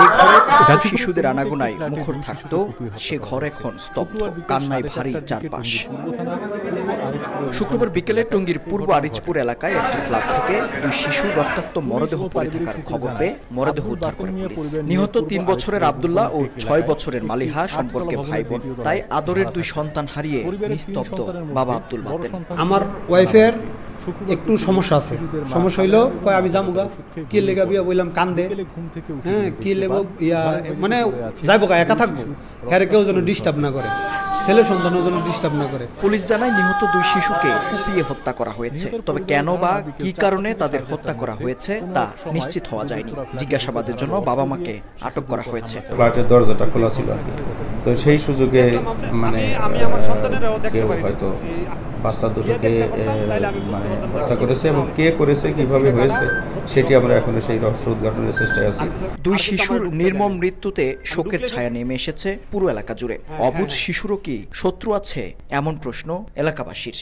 যে ঘরে শিশুদের আনাগোনায় মুখর থাকতো সে ঘর এখন স্তব্ধ, কান্নায় ভারী চারপাশ। শুক্রবার বিকেলে টঙ্গীর পূর্ব আরিচপুর এলাকায় একটি ফ্ল্যাট থেকে দুই শিশুর রক্তাক্ত মরদেহ পড়ে থাকার খবর পেয়ে মরদেহ উদ্ধার করে পুলিশ। নিহত ৩ বছরের আব্দুল্লাহ ও ৬ বছরের মালিহা সম্পর্কে ভাই বোন। তাই আদরের দুই সন্তান হারিয়ে নিস্তব্ধ বাবা আব্দুল বাতেন। আমার ওয়াইফের একটু সমস্যা আছে, সমস্যা হইলো আমি যামুগা কি লেগা বিয়া বললাম কান্দে, হ্যাঁ কি লেগো ইয়া মানে যাইবো একা থাকবো, হ্যাঁ কেউ যেন ডিস্টার্ব না করে, ছেলে সন্তানও যেন ডিস্টার্ব না করে। পুলিশ জানায় নিহত দুই শিশুকে কুপিয়ে হত্যা করা হয়েছে, তবে কেন বা কি কারণে তাদের হত্যা করা হয়েছে তা নিশ্চিত হওয়া যায়নি। জিজ্ঞাসাবাদের জন্য বাবা মাকে আটক করা হয়েছে। ফ্ল্যাটের দরজাটা খোলা ছিল আর কি, তো সেই সুযোগে মানে কেউ হয়তো বাচ্চা দুটোকে মানে হত্যা করেছে এবং কে করেছে কিভাবে হয়েছে সেটি আমরা এখনো সেই রহস্য উদ্ঘাটনের চেষ্টায় আছি। দুই শিশুর নির্মম মৃত্যুতে শোকের ছায়া নেমে এসেছে পুরো এলাকা জুড়ে। অবুঝ শিশুরও কি শত্রু আছে, এমন প্রশ্ন এলাকাবাসীর।